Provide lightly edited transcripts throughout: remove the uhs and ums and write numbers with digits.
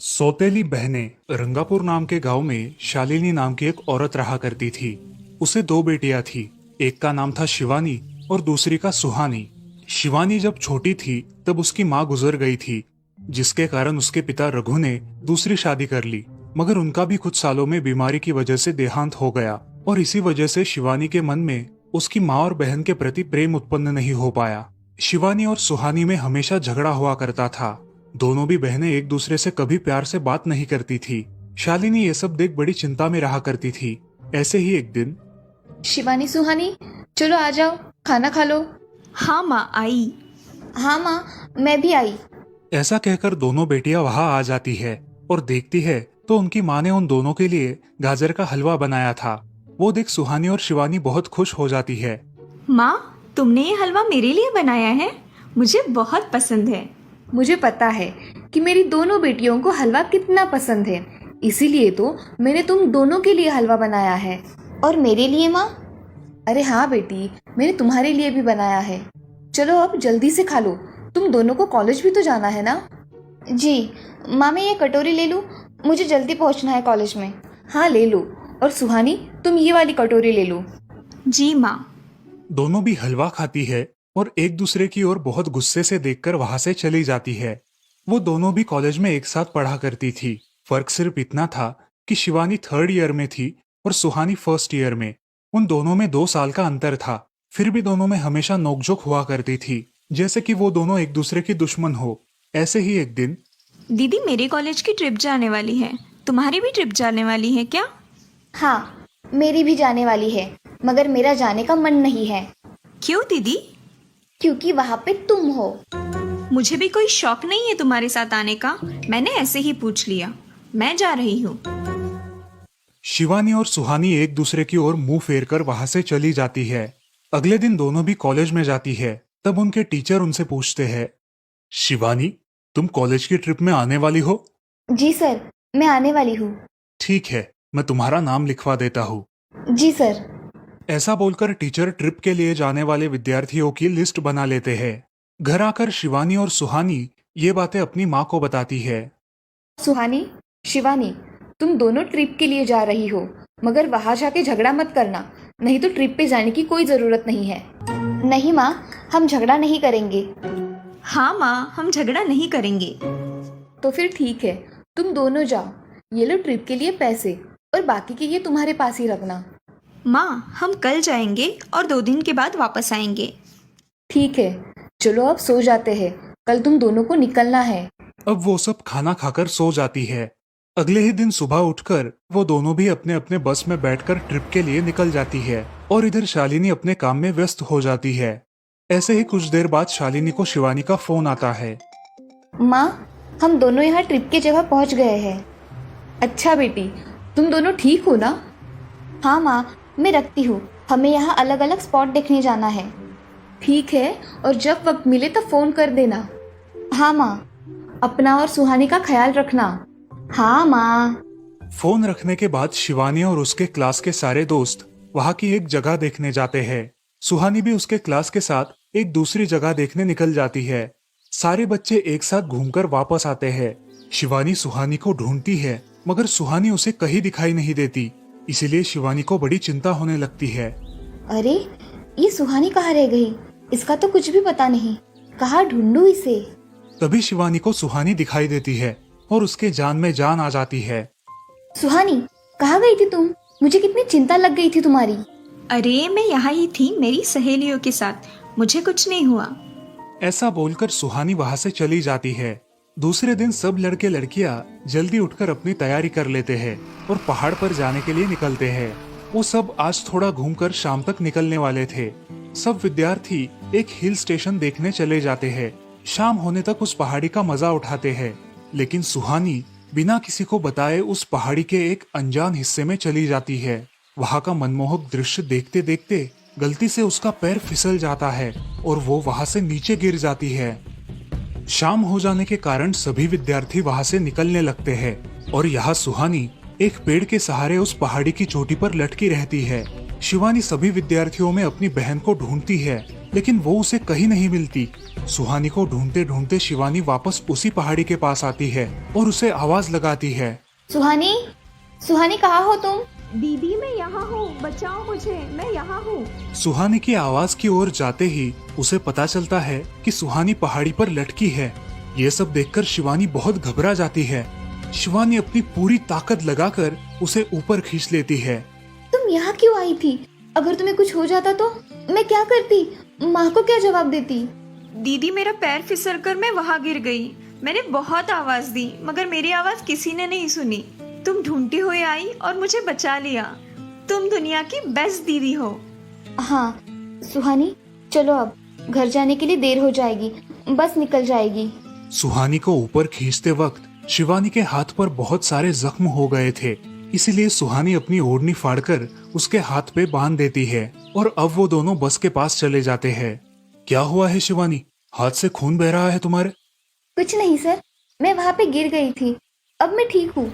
सौतेली बहनें रंगापुर नाम के गांव में शालिनी नाम की एक औरत रहा करती थी। उसे दो बेटियां थी। एक का नाम था शिवानी और दूसरी का सुहानी। शिवानी जब छोटी थी तब उसकी माँ गुजर गई थी, जिसके कारण उसके पिता रघु ने दूसरी शादी कर ली। मगर उनका भी कुछ सालों में बीमारी की वजह से देहांत हो गया और इसी वजह से शिवानी के मन में उसकी माँ और बहन के प्रति प्रेम उत्पन्न नहीं हो पाया। शिवानी और सुहानी में हमेशा झगड़ा हुआ करता था। दोनों भी बहनें एक दूसरे से कभी प्यार से बात नहीं करती थी। शालिनी ये सब देख बड़ी चिंता में रहा करती थी। ऐसे ही एक दिन, शिवानी सुहानी, चलो आ जाओ, खाना खा लो। हाँ माँ, आई। हाँ माँ, मैं भी आई। ऐसा कहकर दोनों बेटियां वहां आ जाती है और देखती है तो उनकी माँ ने उन दोनों के लिए गाजर का हलवा बनाया था। वो देख सुहानी और शिवानी बहुत खुश हो जाती है। माँ, तुमने ये हलवा मेरे लिए बनाया है? मुझे बहुत पसंद है। मुझे पता है कि मेरी दोनों बेटियों को हलवा कितना पसंद है, इसीलिए तो मैंने तुम दोनों के लिए हलवा बनाया है। और मेरे लिए माँ? अरे हाँ बेटी, मैंने तुम्हारे लिए भी बनाया है। चलो अब जल्दी से खा लो, तुम दोनों को कॉलेज भी तो जाना है ना। जी माँ, मैं ये कटोरी ले लूँ? मुझे जल्दी पहुँचना है कॉलेज में। हाँ ले लो। और सुहानी, तुम ये वाली कटोरी ले लो। जी माँ। दोनों भी हलवा खाती है और एक दूसरे की ओर बहुत गुस्से से देखकर वहां से चली जाती है। वो दोनों भी कॉलेज में एक साथ पढ़ा करती थी। फर्क सिर्फ इतना था कि शिवानी 3rd ईयर में थी और सुहानी 1st ईयर में। उन दोनों में 2 साल का अंतर था। फिर भी दोनों में हमेशा नोकझोंक हुआ करती थी, जैसे कि वो दोनों एक दूसरे की दुश्मन हो। ऐसे ही एक दिन, दीदी, मेरे कॉलेज की ट्रिप जाने वाली है। तुम्हारी भी ट्रिप जाने वाली है क्या? हाँ, मेरी भी जाने वाली है, मगर मेरा जाने का मन नहीं है। क्यों दीदी? क्योंकि वहाँ पे तुम हो। मुझे भी कोई शौक नहीं है तुम्हारे साथ आने का। मैंने ऐसे ही पूछ लिया। मैं जा रही हूँ। शिवानी और सुहानी एक दूसरे की ओर मुंह फेर कर वहां से चली जाती है। अगले दिन दोनों भी कॉलेज में जाती है। तब उनके टीचर उनसे पूछते हैं, शिवानी, तुम कॉलेज की ट्रिप में आने वाली हो? जी सर, मैं आने वाली हूँ। ठीक है, मैं तुम्हारा नाम लिखवा देता हूँ। जी सर। ऐसा बोलकर टीचर ट्रिप के लिए जाने वाले विद्यार्थियों की लिस्ट बना लेते हैं। घर आकर शिवानी और सुहानी ये बातें अपनी माँ को बताती है। सुहानी, शिवानी, तुम दोनों ट्रिप के लिए जा रही हो, मगर वहां जाके झगड़ा मत करना, नहीं तो ट्रिप पे जाने की कोई जरूरत नहीं है। नहीं माँ, हम झगड़ा नहीं करेंगे। हाँ माँ, हम झगड़ा नहीं करेंगे। तो फिर ठीक है, तुम दोनों जाओ। ये लो ट्रिप के लिए पैसे, और बाकी के ये तुम्हारे पास ही रखना। माँ, हम कल जाएंगे और 2 दिन के बाद वापस आएंगे। ठीक है, चलो अब सो जाते हैं, कल तुम दोनों को निकलना है। अब वो सब खाना खाकर सो जाती है। अगले ही दिन सुबह उठकर वो दोनों भी अपने अपने बस में बैठकर ट्रिप के लिए निकल जाती है और इधर शालिनी अपने काम में व्यस्त हो जाती है। ऐसे ही कुछ देर बाद शालिनी को शिवानी का फोन आता है। माँ, हम दोनों यहाँ ट्रिप की जगह पहुँच गए हैं। अच्छा बेटी, तुम दोनों ठीक हो ना? हाँ माँ, मैं रखती हूँ, हमें यहाँ अलग अलग स्पॉट देखने जाना है। ठीक है, और जब वक्त मिले तो फोन कर देना। हाँ माँ, अपना और सुहानी का ख्याल रखना। हाँ माँ। फोन रखने के बाद शिवानी और उसके क्लास के सारे दोस्त वहाँ की एक जगह देखने जाते हैं। सुहानी भी उसके क्लास के साथ एक दूसरी जगह देखने निकल जाती है। सारे बच्चे एक साथ घूमकर वापस आते हैं। शिवानी सुहानी को ढूंढती है, मगर सुहानी उसे कहीं दिखाई नहीं देती। इसीलिए शिवानी को बड़ी चिंता होने लगती है। अरे, ये सुहानी कहाँ रह गई? इसका तो कुछ भी पता नहीं, कहाँ ढूंढूं इसे? तभी शिवानी को सुहानी दिखाई देती है और उसके जान में जान आ जाती है। सुहानी, कहाँ गई थी तुम? मुझे कितनी चिंता लग गई थी तुम्हारी। अरे, मैं यहाँ ही थी मेरी सहेलियों के साथ, मुझे कुछ नहीं हुआ। ऐसा बोलकर सुहानी वहाँ से चली जाती है। दूसरे दिन सब लड़के लड़कियाँ जल्दी उठकर अपनी तैयारी कर लेते हैं और पहाड़ पर जाने के लिए निकलते हैं। वो सब आज थोड़ा घूमकर शाम तक निकलने वाले थे। सब विद्यार्थी एक हिल स्टेशन देखने चले जाते हैं। शाम होने तक उस पहाड़ी का मजा उठाते हैं, लेकिन सुहानी बिना किसी को बताए उस पहाड़ी के एक अनजान हिस्से में चली जाती है। वहाँ का मनमोहक दृश्य देखते देखते गलती से उसका पैर फिसल जाता है और वो वहाँ से नीचे गिर जाती है। शाम हो जाने के कारण सभी विद्यार्थी वहाँ से निकलने लगते हैं और यहाँ सुहानी एक पेड़ के सहारे उस पहाड़ी की चोटी पर लटकी रहती है। शिवानी सभी विद्यार्थियों में अपनी बहन को ढूंढती है, लेकिन वो उसे कहीं नहीं मिलती। सुहानी को ढूंढते ढूंढते शिवानी वापस उसी पहाड़ी के पास आती है और उसे आवाज लगाती है। सुहानी, सुहानी कहाँ हो तुम? दीदी मैं यहाँ हूँ, बचाओ मुझे, मैं यहाँ हूँ। सुहानी की आवाज की ओर जाते ही उसे पता चलता है कि सुहानी पहाड़ी पर लटकी है। ये सब देखकर शिवानी बहुत घबरा जाती है। शिवानी अपनी पूरी ताकत लगाकर उसे ऊपर खींच लेती है। तुम यहाँ क्यों आई थी? अगर तुम्हें कुछ हो जाता तो मैं क्या करती? माँ को क्या जवाब देती? दीदी मेरा पैर फिसल कर मैं वहाँ गिर गई। मैंने बहुत आवाज दी मगर मेरी आवाज किसी ने नहीं सुनी। तुम ढूंढती हुई आई और मुझे बचा लिया। तुम दुनिया की बेस्ट दीदी हो। हाँ सुहानी, चलो अब घर जाने के लिए देर हो जाएगी, बस निकल जाएगी। सुहानी को ऊपर खींचते वक्त शिवानी के हाथ पर बहुत सारे जख्म हो गए थे, इसीलिए सुहानी अपनी ओढ़नी फाड़कर उसके हाथ पे बांध देती है और अब वो दोनों बस के पास चले जाते हैं। क्या हुआ है शिवानी, हाथ से खून बह रहा है तुम्हारे? कुछ नहीं सर, मैं वहाँ पे गिर गई थी, अब मैं ठीक हूँ।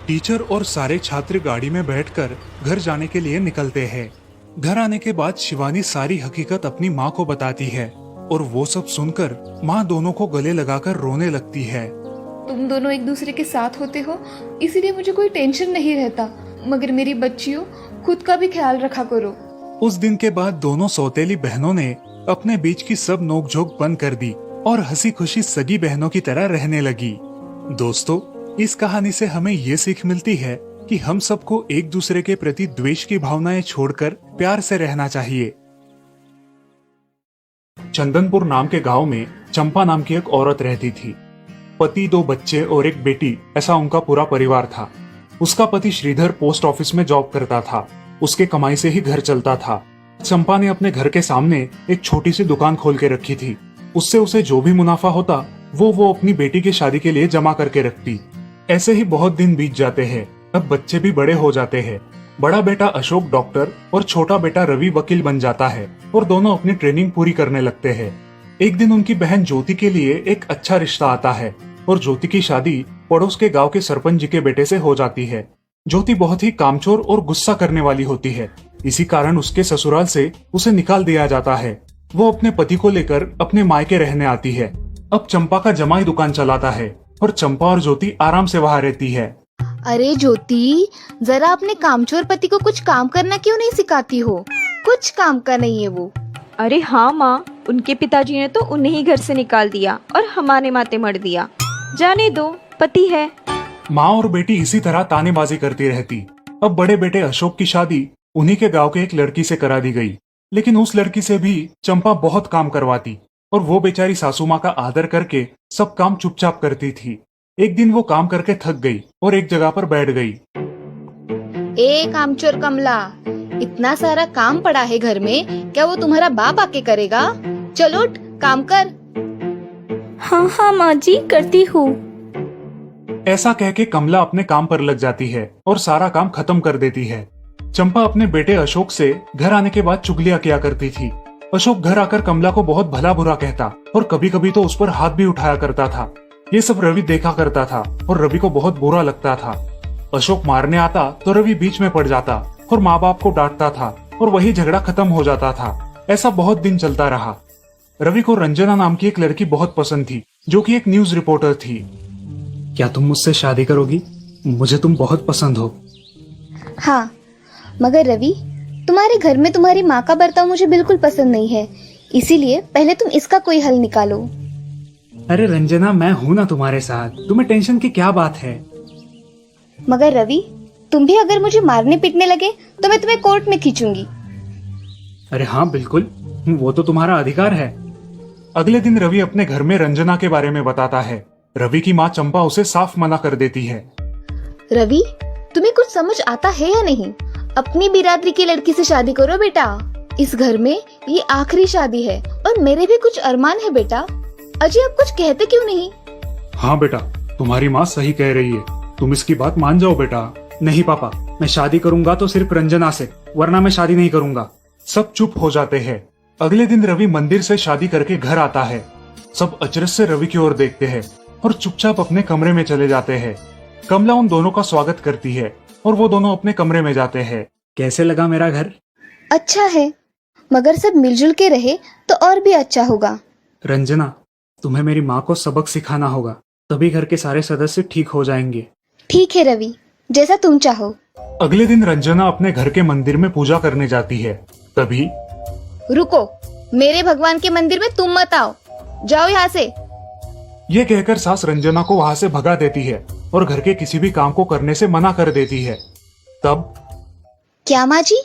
टीचर और सारे छात्र गाड़ी में बैठकर घर जाने के लिए निकलते हैं। घर आने के बाद शिवानी सारी हकीकत अपनी माँ को बताती है और वो सब सुनकर माँ दोनों को गले लगाकर रोने लगती है। तुम दोनों एक दूसरे के साथ होते हो इसीलिए मुझे कोई टेंशन नहीं रहता, मगर मेरी बच्चियों खुद का भी ख्याल रखा करो। उस दिन के बाद दोनों सौतेली बहनों ने अपने बीच की सब नोकझोंक बंद कर दी और हंसी खुशी सगी बहनों की तरह रहने लगी। दोस्तों, इस कहानी से हमें ये सीख मिलती है कि हम सबको एक दूसरे के प्रति द्वेष की भावनाएं छोड़कर प्यार से रहना चाहिए। चंदनपुर नाम के गांव में चंपा नाम की एक औरत रहती थी। पति, 2 बच्चे और एक बेटी, ऐसा उनका पूरा परिवार था। उसका पति श्रीधर पोस्ट ऑफिस में जॉब करता था। उसके कमाई से ही घर चलता था। चंपा ने अपने घर के सामने एक छोटी सी दुकान खोल के रखी थी। उससे उसे जो भी मुनाफा होता वो अपनी बेटी की शादी के लिए जमा करके रखती। ऐसे ही बहुत दिन बीत जाते हैं। अब बच्चे भी बड़े हो जाते हैं। बड़ा बेटा अशोक डॉक्टर और छोटा बेटा रवि वकील बन जाता है और दोनों अपनी ट्रेनिंग पूरी करने लगते हैं। एक दिन उनकी बहन ज्योति के लिए एक अच्छा रिश्ता आता है और ज्योति की शादी पड़ोस के गांव के सरपंच जी के बेटे से हो जाती है। ज्योति बहुत ही कामचोर और गुस्सा करने वाली होती है। इसी कारण उसके ससुराल से उसे निकाल दिया जाता है। वो अपने पति को लेकर अपने मायके रहने आती है। अब चंपा का जमाई दुकान चलाता है और चंपा और ज्योति आराम से वहाँ रहती है। अरे ज्योति, जरा अपने कामचोर पति को कुछ काम करना क्यों नहीं सिखाती हो? कुछ काम का नहीं है वो। अरे हाँ माँ, उनके पिताजी ने तो उन्हें ही घर से निकाल दिया और हमारे माथे मर दिया। जाने दो, पति है। माँ और बेटी इसी तरह तानेबाजी करती रहती। अब बड़े बेटे अशोक की शादी उन्हीं के गांव के एक लड़की से करा दी गई, लेकिन उस लड़की से भी चंपा बहुत काम करवाती और वो बेचारी सासू माँ का आदर करके सब काम चुपचाप करती थी। एक दिन वो काम करके थक गई और एक जगह पर बैठ गई। ए कामचोर कमला, इतना सारा काम पड़ा है घर में, क्या वो तुम्हारा बाप आके करेगा? चलो उठ, काम कर। हाँ हाँ माँ जी, करती हूँ। ऐसा कह के कमला अपने काम पर लग जाती है और सारा काम खत्म कर देती है। चंपा अपने बेटे अशोक से घर आने के बाद चुगलियां किया करती थी। अशोक घर आकर कमला को बहुत भला बुरा कहता और कभी कभी तो उस पर हाथ भी उठाया करता था। ये सब रवि देखा करता था और रवि को बहुत बुरा लगता था। अशोक मारने आता तो रवि बीच में पड़ जाता और माँ बाप को डांटता था और वही झगड़ा खत्म हो जाता था। ऐसा बहुत दिन चलता रहा। रवि को रंजना नाम की एक लड़की बहुत पसंद थी, जो कि एक न्यूज रिपोर्टर थी। क्या तुम मुझसे शादी करोगी? मुझे तुम बहुत पसंद हो। हाँ, मगर रवि, तुम्हारे घर में तुम्हारी माँ का बर्ताव मुझे बिल्कुल पसंद नहीं है, इसीलिए पहले तुम इसका कोई हल निकालो। अरे रंजना, मैं हूँ ना तुम्हारे साथ, तुम्हें टेंशन की क्या बात है? मगर रवि, तुम भी अगर मुझे मारने पीटने लगे तो मैं तुम्हें कोर्ट में खींचूंगी। अरे हाँ बिल्कुल, वो तो तुम्हारा अधिकार है। अगले दिन रवि अपने घर में रंजना के बारे में बताता है। रवि की माँ चंपा उसे साफ मना कर देती है। रवि, तुम्हें कुछ समझ आता है या नहीं? अपनी बिरादरी की लड़की से शादी करो बेटा। इस घर में ये आखिरी शादी है और मेरे भी कुछ अरमान है बेटा। अजय, आप कुछ कहते क्यों नहीं? हाँ बेटा, तुम्हारी माँ सही कह रही है, तुम इसकी बात मान जाओ बेटा। नहीं पापा, मैं शादी करूंगा तो सिर्फ रंजना से, वरना मैं शादी नहीं करूंगा। सब चुप हो जाते हैं। अगले दिन रवि मंदिर से शादी करके घर आता है। सब अचरज से रवि की ओर देखते हैं और चुपचाप अपने कमरे में चले जाते हैं। कमला उन दोनों का स्वागत करती है और वो दोनों अपने कमरे में जाते हैं। कैसे लगा मेरा घर? अच्छा है, मगर सब मिलजुल के रहे तो और भी अच्छा होगा। रंजना, तुम्हें मेरी माँ को सबक सिखाना होगा, तभी घर के सारे सदस्य ठीक हो जाएंगे। ठीक है रवि, जैसा तुम चाहो। अगले दिन रंजना अपने घर के मंदिर में पूजा करने जाती है। तभी रुको, मेरे भगवान के मंदिर में तुम मत आओ, जाओ यहाँ से। ये कहकर सास रंजना को वहाँ से भगा देती है और घर के किसी भी काम को करने से मना कर देती है। तब क्या माँ जी,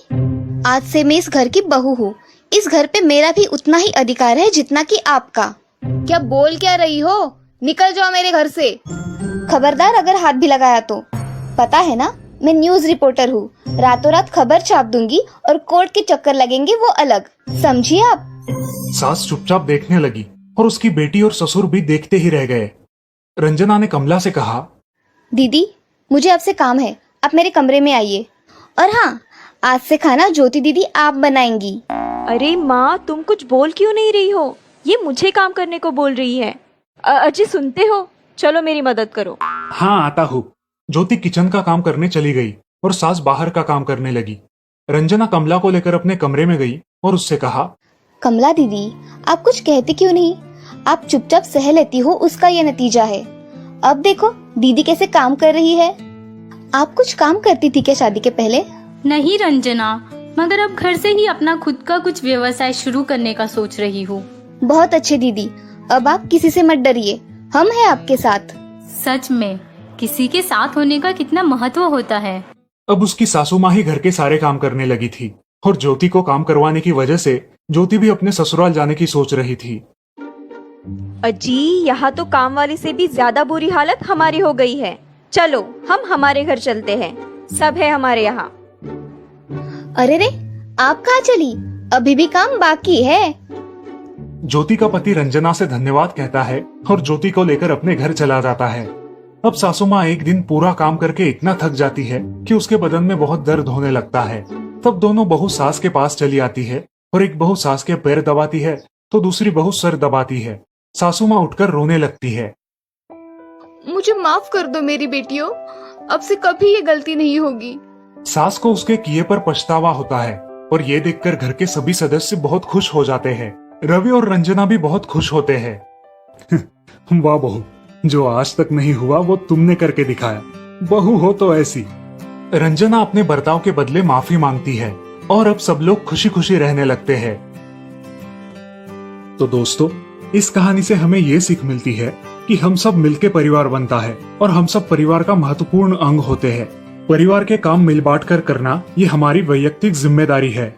आज से मैं इस घर की बहू हूँ। इस घर पे मेरा भी उतना ही अधिकार है जितना कि आपका। क्या बोल क्या रही हो? निकल जाओ मेरे घर से। खबरदार अगर हाथ भी लगाया तो। पता है ना, मैं न्यूज रिपोर्टर हूँ। रातों रात खबर छाप दूंगी और कोर्ट के चक्कर लगेंगे वो अलग, समझिए आप। सास चुपचाप देखने लगी और उसकी बेटी और ससुर भी देखते ही रह गए। रंजना ने कमला से कहा, दीदी, मुझे आपसे काम है, आप मेरे कमरे में आइए। और हाँ, आज से खाना ज्योति दीदी आप बनाएंगी। अरे माँ, तुम कुछ बोल क्यों नहीं रही हो? ये मुझे काम करने को बोल रही है। अजय, सुनते हो? चलो मेरी मदद करो। हाँ आता हूँ। ज्योति किचन का काम करने चली गई और सास बाहर का काम करने लगी। रंजना कमला को लेकर अपने कमरे में गई और उससे कहा, कमला दीदी, आप कुछ कहते क्यों नहीं? आप चुपचाप सह लेती हो, उसका ये नतीजा है। अब देखो दीदी कैसे काम कर रही है। आप कुछ काम करती थी क्या शादी के पहले? नहीं रंजना, मगर अब घर से ही अपना खुद का कुछ व्यवसाय शुरू करने का सोच रही हूँ। बहुत अच्छे दीदी, अब आप किसी से मत डरिए, हम हैं आपके साथ। सच में किसी के साथ होने का कितना महत्व होता है। अब उसकी सासू माँ ही घर के सारे काम करने लगी थी और ज्योति को काम करवाने की वजह से ज्योति भी अपने ससुराल जाने की सोच रही थी। अजी, यहाँ तो काम वाली से भी ज्यादा बुरी हालत हमारी हो गई है। चलो हम हमारे घर चलते हैं, सब है हमारे यहाँ। अरे रे, आप कहाँ चली? अभी भी काम बाकी है। ज्योति का पति रंजना से धन्यवाद कहता है और ज्योति को लेकर अपने घर चला जाता है। अब सासू माँ एक दिन पूरा काम करके इतना थक जाती है कि उसके बदन में बहुत दर्द होने लगता है। तब दोनों बहू सास के पास चली आती है और एक बहू सास के पैर दबाती है तो दूसरी बहू सर दबाती है। सासू माँ उठकर रोने लगती है। मुझे माफ कर दो मेरी बेटियों, अब से कभी ये गलती नहीं होगी। सास को उसके किए पर पछतावा होता है और ये देखकर घर के सभी सदस्य बहुत खुश हो जाते हैं। रवि और रंजना भी बहुत खुश होते हैं। वाह बहू, जो आज तक नहीं हुआ वो तुमने करके दिखाया। बहू हो तो ऐसी। रंजना अपने बर्ताव के बदले माफी मांगती है और अब सब लोग खुशी खुशी रहने लगते हैं। तो दोस्तों, इस कहानी से हमें ये सीख मिलती है कि हम सब मिलके परिवार बनता है और हम सब परिवार का महत्वपूर्ण अंग होते हैं। परिवार के काम मिल बांट कर करना ये हमारी वैयक्तिक जिम्मेदारी है।